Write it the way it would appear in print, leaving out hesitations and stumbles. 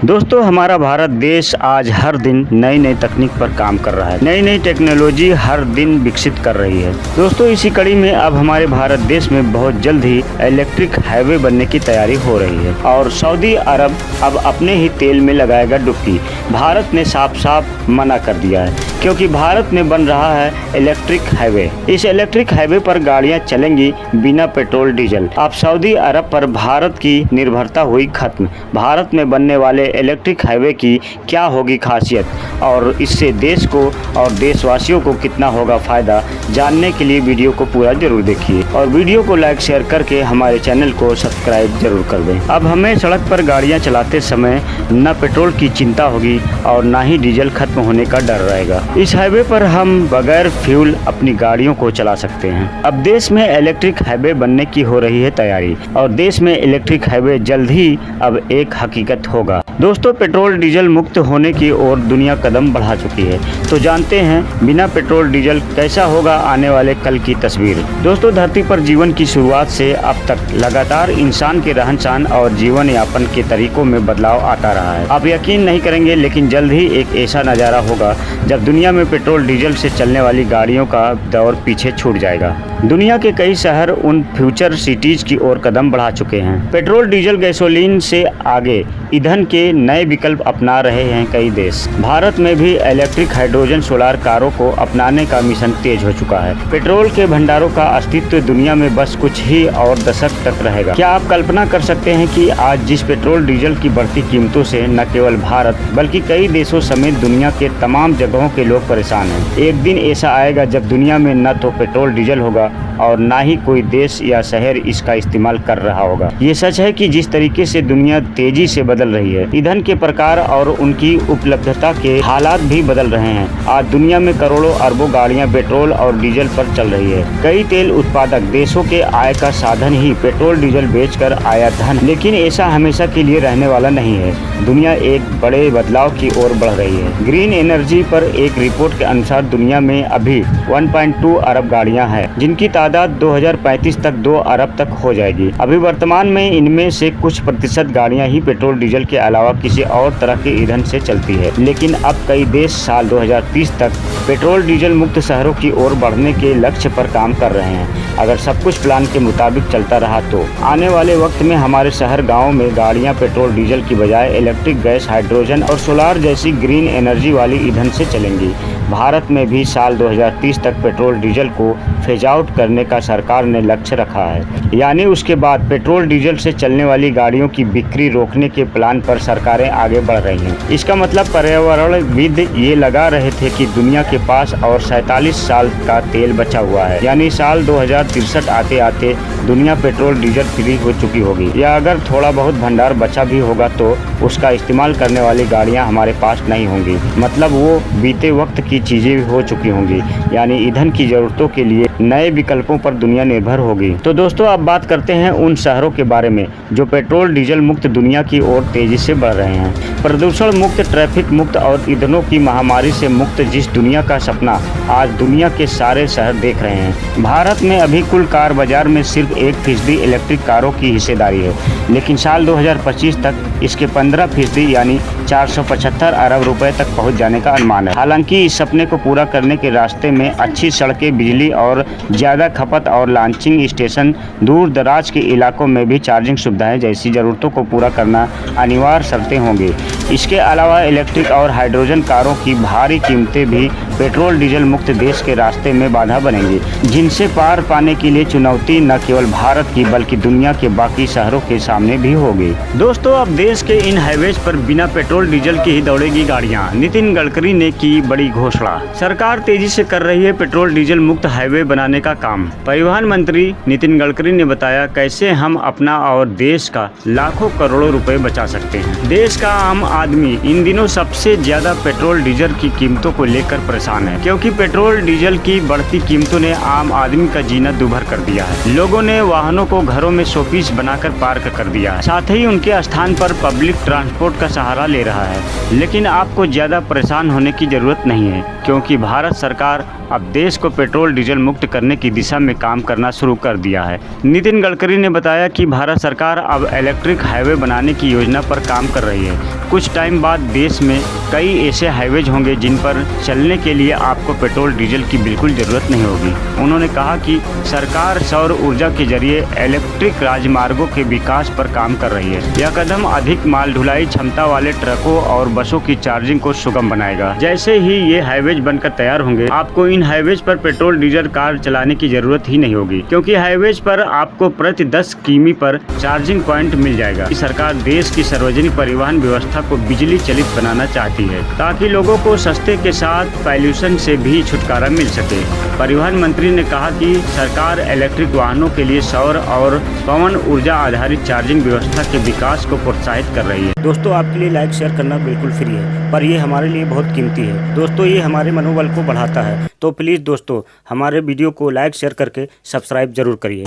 दोस्तों, हमारा भारत देश आज हर दिन नई नई तकनीक पर काम कर रहा है। नई नई टेक्नोलॉजी हर दिन विकसित कर रही है। दोस्तों, इसी कड़ी में अब हमारे भारत देश में बहुत जल्द ही इलेक्ट्रिक हाईवे बनने की तैयारी हो रही है और सऊदी अरब अब अपने ही तेल में लगाएगा डुबकी। भारत ने साफ साफ मना कर दिया है क्योंकि भारत में बन रहा है इलेक्ट्रिक हाईवे। इस इलेक्ट्रिक हाईवे पर गाड़ियां चलेंगी बिना पेट्रोल डीजल। अब सऊदी अरब पर भारत की निर्भरता हुई खत्म। भारत में बनने वाले इलेक्ट्रिक हाईवे की क्या होगी खासियत और इससे देश को और देशवासियों को कितना होगा फ़ायदा, जानने के लिए वीडियो को पूरा जरूर देखिए और वीडियो को लाइक शेयर करके हमारे चैनल को सब्सक्राइब जरूर कर दें। अब हमें सड़क पर गाड़ियां चलाते समय न पेट्रोल की चिंता होगी और न ही डीजल खत्म होने का डर रहेगा। इस हाईवे पर हम बगैर फ्यूल अपनी गाड़ियों को चला सकते हैं। अब देश में इलेक्ट्रिक हाईवे बनने की हो रही है तैयारी और देश में इलेक्ट्रिक हाईवे जल्द ही अब एक हकीकत होगा। दोस्तों, पेट्रोल डीजल मुक्त होने की ओर दुनिया कदम बढ़ा चुकी है। तो जानते हैं बिना पेट्रोल डीजल कैसा होगा आने वाले कल की तस्वीर। दोस्तों, धरती पर जीवन की शुरुआत से अब तक लगातार इंसान के रहन सहन और जीवन यापन के तरीकों में बदलाव आता रहा है। आप यकीन नहीं करेंगे, लेकिन जल्द ही एक ऐसा नज़ारा होगा जब दुनिया में पेट्रोल डीजल से चलने वाली गाड़ियों का दौर पीछे छूट जाएगा। दुनिया के कई शहर उन फ्यूचर सिटीज की ओर कदम बढ़ा चुके हैं। पेट्रोल डीजल गैसोलीन से आगे ईंधन के नए विकल्प अपना रहे हैं कई देश। भारत में भी इलेक्ट्रिक हाइड्रोजन सोलर कारों को अपनाने का मिशन तेज हो चुका है। पेट्रोल के भंडारों का अस्तित्व दुनिया में बस कुछ ही और दशक तक रहेगा। क्या आप कल्पना कर सकते हैं कि आज जिस पेट्रोल डीजल की बढ़ती कीमतों से न केवल भारत बल्कि कई देशों समेत दुनिया के तमाम जगहों के लोग परेशान हैं। एक दिन ऐसा आएगा जब दुनिया में न तो पेट्रोल डीजल होगा और ना ही कोई देश या शहर इसका इस्तेमाल कर रहा होगा। ये सच है कि जिस तरीके से दुनिया तेजी से बदल रही है, ईंधन के प्रकार और उनकी उपलब्धता के हालात भी बदल रहे हैं। आज दुनिया में करोड़ों अरबों गाड़ियां पेट्रोल और डीजल पर चल रही है। कई तेल उत्पादक देशों के आय का साधन ही पेट्रोल डीजल बेचकर आया धन। लेकिन ऐसा हमेशा के लिए रहने वाला नहीं है। दुनिया एक बड़े बदलाव की ओर बढ़ रही है। ग्रीन एनर्जी पर एक रिपोर्ट के अनुसार दुनिया में अभी 1.2 अरब गाड़ियां हैं, जिनकी तादाद 2035 तक 2 अरब तक हो जाएगी। अभी वर्तमान में इनमें से कुछ प्रतिशत गाड़ियां ही पेट्रोल डीजल के अलावा किसी और तरह के ईंधन से चलती है। लेकिन अब कई देश साल 2030 तक पेट्रोल डीजल मुक्त शहरों की ओर बढ़ने के लक्ष्य पर काम कर रहे हैं। अगर सब कुछ प्लान के मुताबिक चलता रहा तो आने वाले वक्त में हमारे शहर गाँव में गाड़ियाँ पेट्रोल डीजल की बजाय इलेक्ट्रिक गैस, हाइड्रोजन और सोलार जैसी ग्रीन एनर्जी वाली ईंधन से चलेंगी। भारत में भी साल 2030 तक पेट्रोल डीजल को फेज आउट करने का सरकार ने लक्ष्य रखा है। यानी उसके बाद पेट्रोल डीजल से चलने वाली गाड़ियों की बिक्री रोकने के प्लान पर सरकारें आगे बढ़ रही हैं। इसका मतलब पर्यावरणविद ये लगा रहे थे कि दुनिया के पास और 47 साल का तेल बचा हुआ है। यानी साल 2063 आते आते दुनिया पेट्रोल डीजल फ्री हो चुकी होगी, या अगर थोड़ा बहुत भंडार बचा भी होगा तो उसका इस्तेमाल करने वाली गाड़ियाँ हमारे पास नहीं होंगी। मतलब वो बीते वक्त की चीजें हो चुकी होंगी। यानी ईंधन की जरूरतों के लिए नए विकल्पों पर दुनिया निर्भर होगी। तो दोस्तों, अब बात करते हैं उन शहरों के बारे में जो पेट्रोल डीजल मुक्त दुनिया की ओर तेजी से बढ़ रहे हैं। प्रदूषण मुक्त, ट्रैफिक मुक्त और ईंधनों की महामारी से मुक्त जिस दुनिया का सपना आज दुनिया के सारे शहर देख रहे हैं। भारत में अभी कुल कार बाजार में सिर्फ 1% इलेक्ट्रिक कारों की हिस्सेदारी है, लेकिन साल 2025 तक इसके 15% यानी 475 अरब रुपए तक पहुंच जाने का अनुमान है। हालांकि इस सपने को पूरा करने के रास्ते में अच्छी सड़कें, बिजली और ज़्यादा खपत और लॉन्चिंग स्टेशन, दूर दराज के इलाकों में भी चार्जिंग सुविधाएं जैसी ज़रूरतों को पूरा करना अनिवार्य शर्तें होंगी। इसके अलावा इलेक्ट्रिक और हाइड्रोजन कारों की भारी कीमतें भी पेट्रोल डीजल मुक्त देश के रास्ते में बाधा बनेंगी, जिनसे पार पाने के लिए चुनौती न केवल भारत की बल्कि दुनिया के बाकी शहरों के सामने भी होगी। दोस्तों, अब देश के इन हाईवेज पर बिना पेट्रोल डीजल की ही दौड़ेगी गाड़ियाँ। नितिन गडकरी ने की बड़ी घोषणा। सरकार तेजी से कर रही है पेट्रोल डीजल मुक्त हाईवे बनाने का काम। परिवहन मंत्री नितिन गडकरी ने बताया कैसे हम अपना और देश का लाखों करोड़ों रुपए बचा सकते हैं। देश का आम आदमी इन दिनों सबसे ज्यादा पेट्रोल डीजल की कीमतों को लेकर परेशान है, क्योंकि पेट्रोल डीजल की बढ़ती कीमतों ने आम आदमी का जीना दुभर कर दिया है। लोगों ने वाहनों को घरों में शोपीस बनाकर पार्क कर दिया है, साथ ही उनके स्थान पर पब्लिक ट्रांसपोर्ट का सहारा ले रहा है। लेकिन आपको ज्यादा परेशान होने की जरूरत नहीं है, क्योंकि भारत सरकार अब देश को पेट्रोल डीजल मुक्त करने की दिशा में काम करना शुरू कर दिया है। नितिन गडकरी ने बताया कि भारत सरकार अब इलेक्ट्रिक हाईवे बनाने की योजना पर काम कर रही है। कुछ टाइम बाद देश में कई ऐसे हाईवेज होंगे जिन पर चलने के लिए आपको पेट्रोल डीजल की बिल्कुल ज़रूरत नहीं होगी। उन्होंने कहा कि सरकार सौर ऊर्जा के जरिए इलेक्ट्रिक राजमार्गों के विकास पर काम कर रही है। यह कदम अधिक माल ढुलाई क्षमता वाले ट्रकों और बसों की चार्जिंग को सुगम बनाएगा। जैसे ही ये हाईवेज बनकर तैयार होंगे, आपको इन हाईवेज पर पेट्रोल डीजल कार चलाने की जरूरत ही नहीं होगी, क्योंकि हाईवेज पर आपको प्रति 10 किमी पर चार्जिंग पॉइंट मिल जाएगा। सरकार देश की सार्वजनिक परिवहन व्यवस्था को बिजली चलित बनाना चाहती है, ताकि लोगों को सस्ते के साथ पॉल्यूशन से भी छुटकारा मिल सके। परिवहन मंत्री ने कहा कि सरकार इलेक्ट्रिक वाहनों के लिए सौर और पवन ऊर्जा आधारित चार्जिंग व्यवस्था के विकास को प्रोत्साहित कर रही है। दोस्तों, आपके लिए लाइक शेयर करना बिल्कुल फ्री है, पर ये हमारे लिए बहुत कीमती है। दोस्तों, ये हमारे मनोबल को बढ़ाता है, तो प्लीज़ दोस्तों हमारे वीडियो को लाइक शेयर करके सब्सक्राइब जरूर करिए।